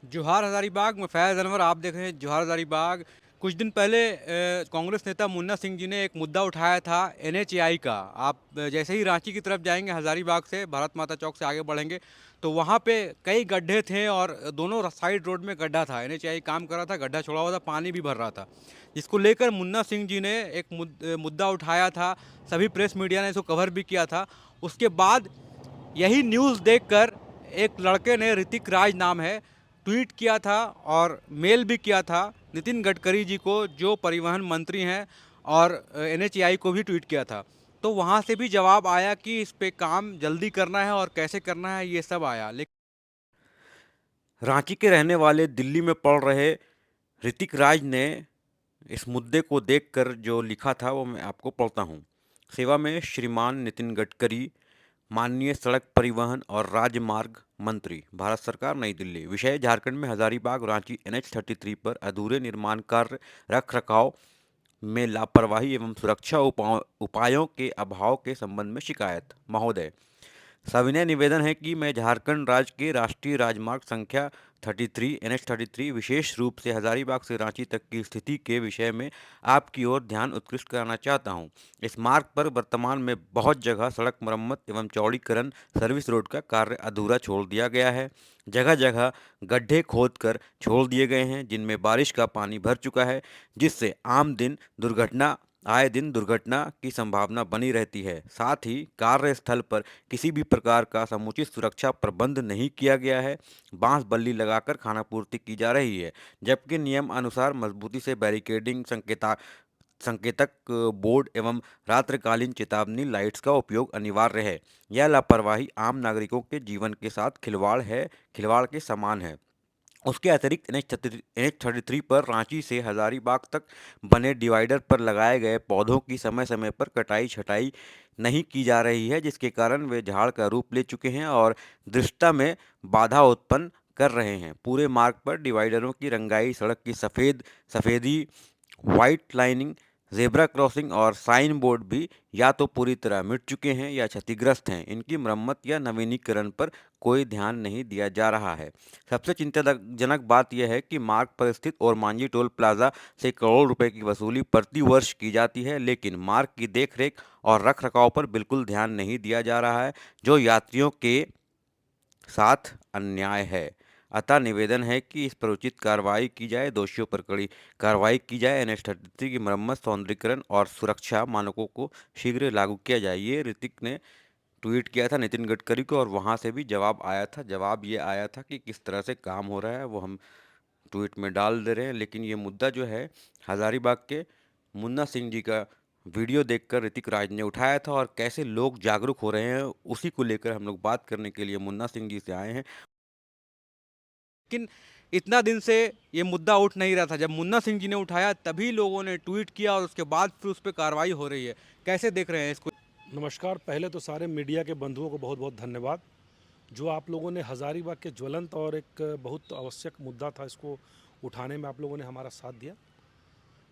जोहार हज़ारीबाग में फैज़ अनवर आप देख रहे हैं जोहार हज़ारीबाग। कुछ दिन पहले कांग्रेस नेता मुन्ना सिंह जी ने एक मुद्दा उठाया था एनएचएआई का। आप जैसे ही रांची की तरफ जाएंगे हज़ारीबाग से भारत माता चौक से आगे बढ़ेंगे तो वहाँ पे कई गड्ढे थे और दोनों साइड रोड में गड्ढा था। एनएचएआई काम कर रहा था, गड्ढा छोड़ा हुआ था, पानी भी भर रहा था, जिसको लेकर मुन्ना सिंह जी ने एक मुद्दा उठाया था। सभी प्रेस मीडिया ने इसको कवर भी किया था। उसके बाद यही न्यूज़ देखकर एक लड़के ने, ऋतिक राज नाम है, ट्वीट किया था और मेल भी किया था नितिन गडकरी जी को, जो परिवहन मंत्री हैं, और एनएचएआई को भी ट्वीट किया था। तो वहाँ से भी जवाब आया कि इस पे काम जल्दी करना है और कैसे करना है, ये सब आया। लेकिन रांची के रहने वाले दिल्ली में पढ़ रहे ऋतिक राज ने इस मुद्दे को देखकर जो लिखा था वो मैं आपको पढ़ता हूँ। सेवा में श्रीमान नितिन गडकरी, माननीय सड़क परिवहन और राजमार्ग मंत्री, भारत सरकार, नई दिल्ली। विषय: झारखंड में हजारीबाग रांची NH-33 पर अधूरे निर्माण कार्य, रख रखाव में लापरवाही एवं सुरक्षा उपायों के अभाव के संबंध में शिकायत। महोदय, सविनय निवेदन है कि मैं झारखंड राज्य के राष्ट्रीय राजमार्ग संख्या 33 NH-33 विशेष रूप से हजारीबाग से रांची तक की स्थिति के विषय में आपकी ओर ध्यान उत्कृष्ट कराना चाहता हूं। इस मार्ग पर वर्तमान में बहुत जगह सड़क मरम्मत एवं चौड़ीकरण, सर्विस रोड का कार्य अधूरा छोड़ दिया गया है। जगह जगह गड्ढे खोदकर छोड़ दिए गए हैं जिनमें बारिश का पानी भर चुका है, जिससे आए दिन दुर्घटना की संभावना बनी रहती है। साथ ही कार्यस्थल पर किसी भी प्रकार का समुचित सुरक्षा प्रबंध नहीं किया गया है। बांस बल्ली लगाकर खानापूर्ति की जा रही है, जबकि नियम अनुसार मजबूती से बैरिकेडिंग, संकेतक बोर्ड एवं रात्रिकालीन चेतावनी लाइट्स का उपयोग अनिवार्य है। यह लापरवाही आम नागरिकों के जीवन के साथ खिलवाड़ के समान है। उसके अतिरिक्त NH-33 पर रांची से हजारीबाग तक बने डिवाइडर पर लगाए गए पौधों की समय समय पर कटाई छटाई नहीं की जा रही है, जिसके कारण वे झाड़ का रूप ले चुके हैं और दृश्यता में बाधा उत्पन्न कर रहे हैं। पूरे मार्ग पर डिवाइडरों की रंगाई, सड़क की सफ़ेदी, वाइट लाइनिंग, ज़ेब्रा क्रॉसिंग और साइन बोर्ड भी या तो पूरी तरह मिट चुके हैं या क्षतिग्रस्त हैं। इनकी मरम्मत या नवीनीकरण पर कोई ध्यान नहीं दिया जा रहा है। सबसे चिंताजनक बात यह है कि मार्ग पर स्थित ओरमांझी टोल प्लाजा से करोड़ रुपए की वसूली प्रति वर्ष की जाती है, लेकिन मार्ग की देखरेख और रखरखाव पर बिल्कुल ध्यान नहीं दिया जा रहा है, जो यात्रियों के साथ अन्याय है। अतः निवेदन है कि इस पर उचित कार्रवाई की जाए, दोषियों पर कड़ी कार्रवाई की जाए, NH-33 की मरम्मत, सौंदर्यीकरण और सुरक्षा मानकों को शीघ्र लागू किया जाए। ये ऋतिक ने ट्वीट किया था नितिन गडकरी को और वहाँ से भी जवाब आया था। जवाब ये आया था कि किस तरह से काम हो रहा है वो हम ट्वीट में डाल दे रहे हैं। लेकिन ये मुद्दा जो है हज़ारीबाग के मुन्ना सिंह जी का वीडियो देखकर ऋतिक राज ने उठाया था और कैसे लोग जागरूक हो रहे हैं उसी को लेकर हम लोग बात करने के लिए मुन्ना सिंह जी से आए हैं। लेकिन इतना दिन से ये मुद्दा उठ नहीं रहा था। जब मुन्ना सिंह जी ने उठाया तभी लोगों ने ट्वीट किया और उसके बाद फिर उस पर कार्रवाई हो रही है। कैसे देख रहे हैं इसको? नमस्कार। पहले तो सारे मीडिया के बंधुओं को बहुत बहुत धन्यवाद, जो आप लोगों ने हज़ारीबाग के ज्वलंत और एक बहुत आवश्यक मुद्दा था, इसको उठाने में आप लोगों ने हमारा साथ दिया।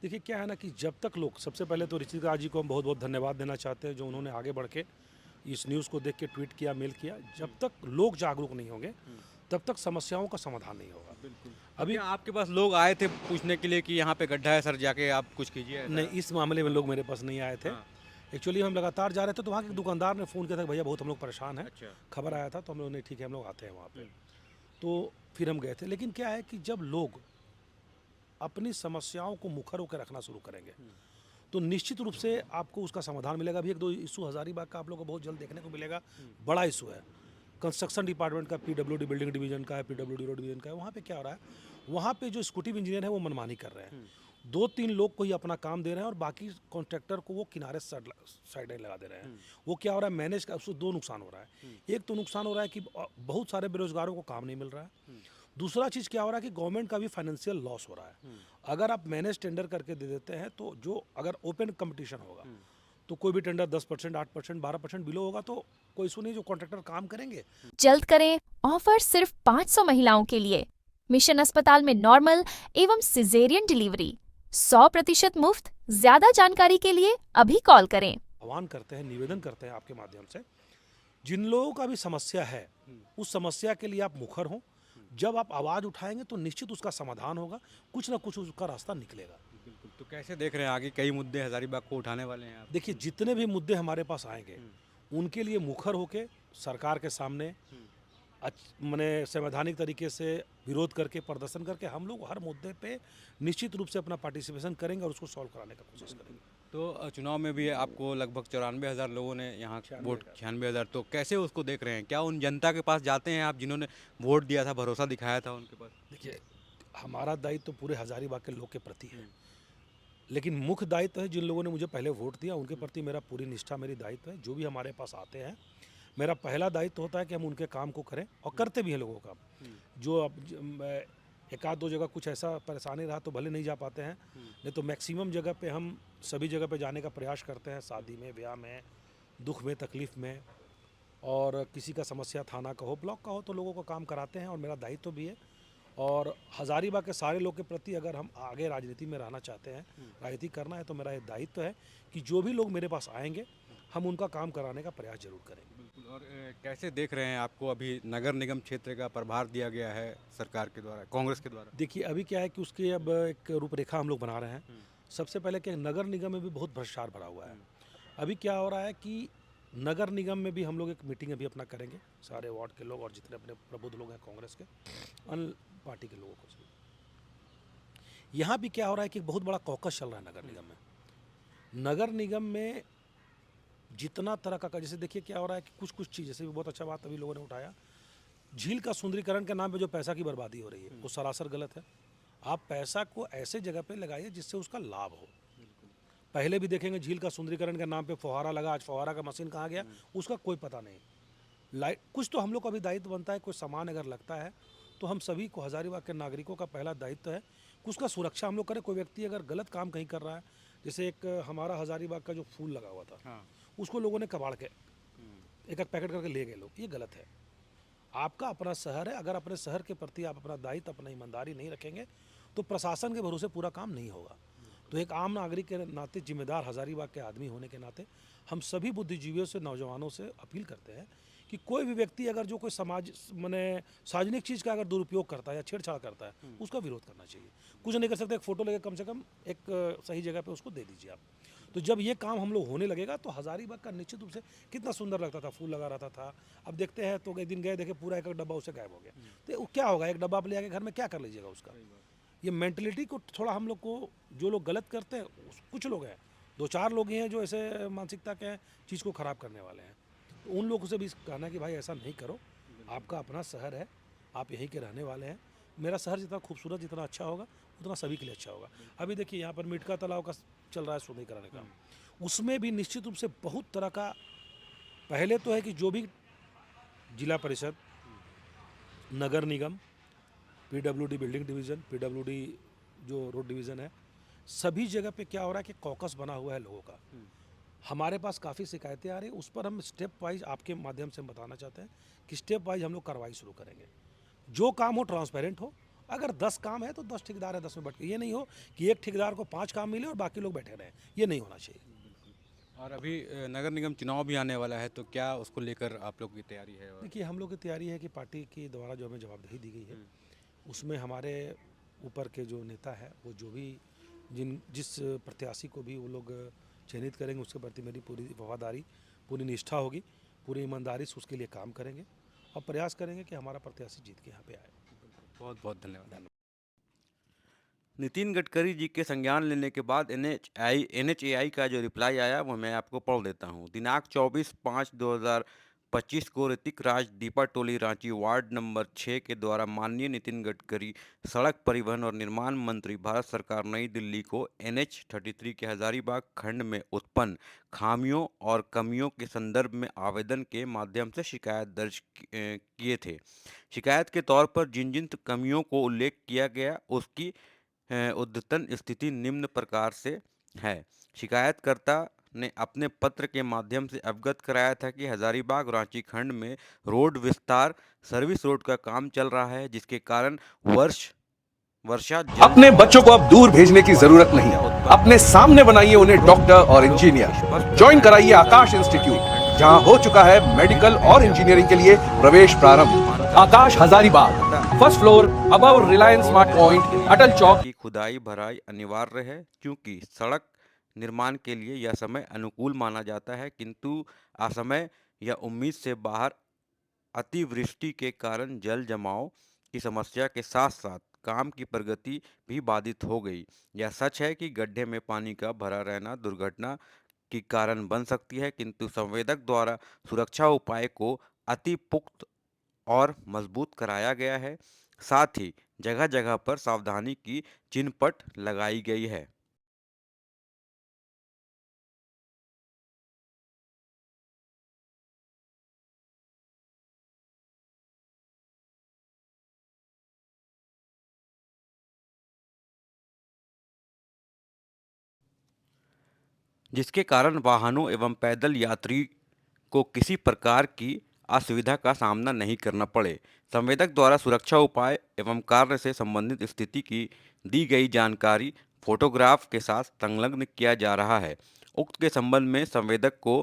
देखिए क्या है ना कि जब तक लोग, सबसे पहले तो ऋतिक राज जी को हम बहुत बहुत धन्यवाद देना चाहते हैं, जो उन्होंने आगे बढ़ के इस न्यूज़ को देख के ट्वीट किया, मेल किया। जब तक लोग जागरूक नहीं होंगे तब तक समस्याओं का समाधान नहीं होगा। बिल्कुल। अभी क्या आपके पास लोग आए थे पूछने के लिए कि यहाँ पे गड्ढा है सर, जाके आप कुछ कीजिए, नहीं, ऐसा? इस मामले में लोग मेरे पास नहीं आए थे। हाँ। एक्चुअली हम लगातार जा रहे थे तो वहाँ के दुकानदार ने फ़ोन किया था कि भैया बहुत हम लोग परेशान हैं। अच्छा। खबर आया था तो हम लोग ने ठीक है हम लोग आते हैं वहाँ पे। तो फिर हम गए थे। लेकिन क्या है कि जब लोग अपनी समस्याओं को मुखर होकर रखना शुरू करेंगे तो निश्चित रूप से आपको उसका समाधान मिलेगा। अभी एक दो इशू हज़ारीबाग का आप लोगों को बहुत जल्द देखने को मिलेगा। बड़ा इशू है कंस्ट्रक्शन डिपार्टमेंट का, PWD बिल्डिंग डिवीजन का है, PWD रोड डिवीजन का है। वहाँ पे क्या हो रहा है, वहाँ पे जो एक्जीक्यूटिव इंजीनियर है वो मनमानी कर रहे हैं। दो तीन लोग को ही अपना काम दे रहे हैं और बाकी कॉन्ट्रैक्टर को वो किनारे साइड लगा दे रहे हैं। वो क्या हो रहा है, मैनेज का उससे दो नुकसान हो रहा है। एक तो नुकसान हो रहा है कि बहुत सारे बेरोजगारों को काम नहीं मिल रहा है। दूसरा चीज़ क्या हो रहा है कि गवर्नमेंट का भी फाइनेंशियल लॉस हो रहा है। अगर आप मैनेज टेंडर करके दे देते हैं तो जो अगर ओपन कंपटीशन होगा तो कोई भी टेंडर 10%, 8%, 12% बिलो होगा तो कोई इशू नहीं, जो कॉन्ट्रैक्टर काम करेंगे। जल्द करें, ऑफर सिर्फ 500 महिलाओं के लिए। मिशन अस्पताल में नॉर्मल एवं सिजेरियन डिलीवरी 100% मुफ्त। ज्यादा जानकारी के लिए अभी कॉल करें। आह्वान करते हैं, निवेदन करते हैं आपके माध्यम से, जिन लोगों का भी समस्या है उस समस्या के लिए आप मुखर हों, जब आप आवाज़ उठाएंगे तो निश्चित उसका समाधान होगा, कुछ ना कुछ उसका रास्ता निकलेगा। बिल्कुल। तो कैसे देख रहे हैं आगे कई मुद्दे हज़ारीबाग को उठाने वाले हैं आप? देखिए, जितने भी मुद्दे हमारे पास आएंगे उनके लिए मुखर होके सरकार के सामने माने संवैधानिक तरीके से विरोध करके, प्रदर्शन करके हम लोग हर मुद्दे पे निश्चित रूप से अपना पार्टिसिपेशन करेंगे और उसको सॉल्व कराने का कोशिश करेंगे। तो चुनाव में भी आपको लगभग 94,000 लोगों ने यहाँ वोट, 96,000, तो कैसे उसको देख रहे हैं? क्या उन जनता के पास जाते हैं आप जिन्होंने वोट दिया था, भरोसा दिखाया था उनके पास? देखिए, हमारा दायित्व तो पूरे हजारीबाग के लोग के प्रति है, लेकिन मुख्य दायित्व है जिन लोगों ने मुझे पहले वोट दिया उनके प्रति मेरा पूरी निष्ठा, मेरी दायित्व है। जो भी हमारे पास आते हैं, मेरा पहला दायित्व होता है कि हम उनके काम को करें, और करते भी हैं लोगों का। जो अब एक आध दो जगह कुछ ऐसा परेशानी रहा तो भले नहीं जा पाते हैं, नहीं तो मैक्सिमम जगह पे हम सभी जगह पे जाने का प्रयास करते हैं, शादी में, ब्याह में, दुख में, तकलीफ़ में, और किसी का समस्या थाना का हो, ब्लॉक का हो, तो लोगों का काम कराते हैं और मेरा दायित्व भी है। और हजारीबाग के सारे लोग के प्रति अगर हम आगे राजनीति में रहना चाहते हैं, राजनीति करना है, तो मेरा ये दायित्व है कि जो भी लोग मेरे पास आएंगे हम उनका काम कराने का प्रयास जरूर करेंगे। बिल्कुल। और कैसे देख रहे हैं, आपको अभी नगर निगम क्षेत्र का प्रभार दिया गया है सरकार के द्वारा, कांग्रेस के द्वारा? देखिए, अभी क्या है कि उसकी अब एक रूपरेखा हम लोग बना रहे हैं। सबसे पहले कि नगर निगम में भी बहुत भ्रष्टाचार भरा हुआ है। अभी क्या हो रहा है कि नगर निगम में भी हम लोग एक मीटिंग अभी अपना करेंगे, सारे वार्ड के लोग और जितने अपने प्रबुद्ध लोग हैं कांग्रेस के, अन्य पार्टी के लोगों को। यहाँ भी क्या हो रहा है कि बहुत बड़ा कॉकस चल रहा है नगर निगम में। नगर निगम में जितना तरह का, जैसे देखिए क्या हो रहा है कि कुछ कुछ चीज़, जैसे भी बहुत अच्छा बात अभी लोगों ने उठाया, झील का सुंदरीकरण के नाम पे जो पैसा की बर्बादी हो रही है वो सरासर गलत है। आप पैसा को ऐसे जगह पे लगाइए जिससे उसका लाभ हो। पहले भी देखेंगे झील का सुंदरीकरण के नाम पे फुहारा लगा, आज फुहारा का मशीन कहाँ गया उसका कोई पता नहीं। लाइट कुछ तो हम लोग का भी दायित्व बनता है, कोई सामान अगर लगता है तो हम सभी को, हजारीबाग के नागरिकों का पहला दायित्व है कि उसका सुरक्षा हम लोग करें। कोई व्यक्ति अगर गलत काम कहीं कर रहा है, जैसे एक हमारा हजारीबाग का जो फूल लगा हुआ था, उसको लोगों ने कबाड़ के एक एक पैकेट करके ले गए लोग, ये गलत है। आपका अपना शहर है, अगर अपने शहर के प्रति आप अपना दायित्व, अपना ईमानदारी नहीं रखेंगे तो प्रशासन के भरोसे पूरा काम नहीं होगा। तो एक आम नागरिक के नाते, जिम्मेदार हजारीबाग के आदमी होने के नाते, हम सभी बुद्धिजीवियों से, नौजवानों से अपील करते हैं कि कोई भी व्यक्ति अगर जो कोई समाज माने सार्वजनिक चीज़ का अगर दुरुपयोग करता है या छेड़छाड़ करता है, उसका विरोध करना चाहिए। कुछ नहीं कर सकते, एक फ़ोटो लेकर कम से कम एक सही जगह पे उसको दे दीजिए आप। तो जब ये काम हम लोग होने लगेगा तो हजारीबाग का निश्चित रूप से, कितना सुंदर लगता था, फूल लगा रहता था, अब देखते हैं तो एक दिन गए, देखे पूरा एक डब्बा उससे गायब हो गया। तो क्या होगा, एक डब्बा आप ले आके घर में क्या कर लीजिएगा उसका। ये मेंटलिटी को थोड़ा हम लोग को, जो लोग गलत करते हैं, कुछ लोग हैं, दो चार लोग ही हैं जो ऐसे मानसिकता के चीज़ को ख़राब करने वाले हैं। तो उन लोगों से भी कहना है कि भाई ऐसा नहीं करो, आपका अपना शहर है, आप यहीं के रहने वाले हैं। मेरा शहर जितना खूबसूरत, जितना अच्छा होगा, उतना सभी के लिए अच्छा होगा। अभी देखिए यहाँ पर मिटका तालाब का चल रहा है सुंदरीकरण का, उसमें भी निश्चित रूप से बहुत तरह का, पहले तो है कि जो भी जिला परिषद, नगर निगम, पीडब्ल्यूडी बिल्डिंग डिवीज़न, पीडब्ल्यूडी जो रोड डिवीज़न है, सभी जगह पे क्या हो रहा है कि कॉकस बना हुआ है लोगों का। हमारे पास काफ़ी शिकायतें आ रही हैं, उस पर हम स्टेप वाइज आपके माध्यम से हम बताना चाहते हैं कि स्टेप वाइज हम लोग कार्रवाई शुरू करेंगे। जो काम हो ट्रांसपेरेंट हो, अगर 10 काम है तो 10 ठेकेदार है, 10 में बट के, ये नहीं हो कि एक ठेकेदार को 5 काम मिले और बाकी लोग बैठे रहें, ये नहीं होना चाहिए। और अभी नगर निगम चुनाव भी आने वाला है, तो क्या उसको लेकर आप लोग की तैयारी है? देखिए, हम लोग की तैयारी है कि पार्टी के द्वारा जो हमें जवाबदेही दी गई है, उसमें हमारे ऊपर के जो नेता है, वो जो भी जिस प्रत्याशी को भी वो लोग चयनित करेंगे, उसके प्रति मेरी पूरी वफादारी, पूरी निष्ठा होगी, पूरी ईमानदारी से उसके लिए काम करेंगे और प्रयास करेंगे कि हमारा प्रत्याशी जीत के यहाँ पे आए। बहुत बहुत धन्यवाद। नितिन गडकरी जी के संज्ञान लेने के बाद NHAI का जो रिप्लाई आया वो मैं आपको पढ़ देता हूँ। दिनांक 24/5/2025 को ऋतिक राज, दीपा टोली, रांची वार्ड नंबर 6 के द्वारा माननीय नितिन गडकरी, सड़क परिवहन और निर्माण मंत्री, भारत सरकार, नई दिल्ली को NH-33 के हजारीबाग खंड में उत्पन्न खामियों और कमियों के संदर्भ में आवेदन के माध्यम से शिकायत दर्ज किए थे। शिकायत के तौर पर जिन जिन कमियों को उल्लेख किया गया उसकी उद्यतन स्थिति निम्न प्रकार से है। शिकायतकर्ता ने अपने पत्र के माध्यम से अवगत कराया था कि हजारीबाग रांची खंड में रोड विस्तार सर्विस रोड का काम चल रहा है, जिसके कारण वर्षा अपने बच्चों को अब दूर भेजने की जरूरत नहीं, अपने सामने बनाइए उन्हें डॉक्टर और इंजीनियर। ज्वाइन कराइए आकाश इंस्टीट्यूट, जहां हो चुका है मेडिकल और इंजीनियरिंग के लिए प्रवेश प्रारंभ। Aakash Hazaribagh, first floor above Reliance smart point, Atal Chowk. की खुदाई भराई अनिवार्य है क्योंकि सड़क निर्माण के लिए यह समय अनुकूल माना जाता है, किंतु असमय या उम्मीद से बाहर अतिवृष्टि के कारण जल जमाव की समस्या के साथ साथ काम की प्रगति भी बाधित हो गई। यह सच है कि गड्ढे में पानी का भरा रहना दुर्घटना की कारण बन सकती है, किंतु संवेदक द्वारा सुरक्षा उपाय को अति पुख्त और मजबूत कराया गया है। साथ ही जगह जगह पर सावधानी की चिन्हपट लगाई गई है। जिसके कारण वाहनों एवं पैदल यात्री को किसी प्रकार की असुविधा का सामना नहीं करना पड़े। संवेदक द्वारा सुरक्षा उपाय एवं कार्य से संबंधित स्थिति की दी गई जानकारी फोटोग्राफ के साथ संलग्न किया जा रहा है। उक्त के संबंध में संवेदक को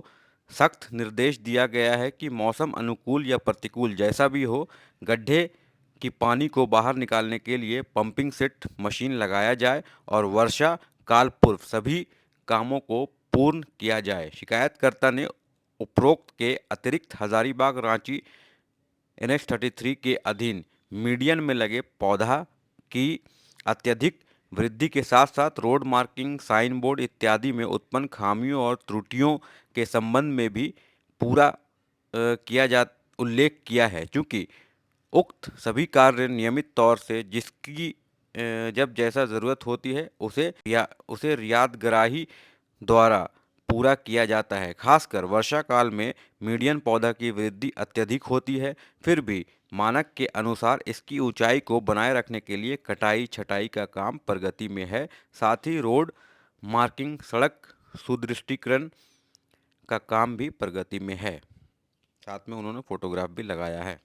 सख्त निर्देश दिया गया है कि मौसम अनुकूल या प्रतिकूल जैसा भी हो, गड्ढे की पानी को बाहर निकालने के लिए पंपिंग सेट मशीन लगाया जाए और वर्षा काल पूर्व सभी कामों को पूर्ण किया जाए। शिकायतकर्ता ने उपरोक्त के अतिरिक्त हजारीबाग रांची NH-33 के अधीन मीडियन में लगे पौधा की अत्यधिक वृद्धि के साथ साथ रोड मार्किंग, साइन बोर्ड इत्यादि में उत्पन्न खामियों और त्रुटियों के संबंध में भी पूरा उल्लेख किया है। चूँकि उक्त सभी कार्य नियमित तौर से जिसकी जब जैसा ज़रूरत होती है उसे रियादगराही द्वारा पूरा किया जाता है। खासकर वर्षा काल में मीडियन पौधा की वृद्धि अत्यधिक होती है, फिर भी मानक के अनुसार इसकी ऊंचाई को बनाए रखने के लिए कटाई छटाई का काम प्रगति में है। साथ ही रोड मार्किंग, सड़क सुदृढ़ीकरण का काम भी प्रगति में है। साथ में उन्होंने फोटोग्राफ भी लगाया है।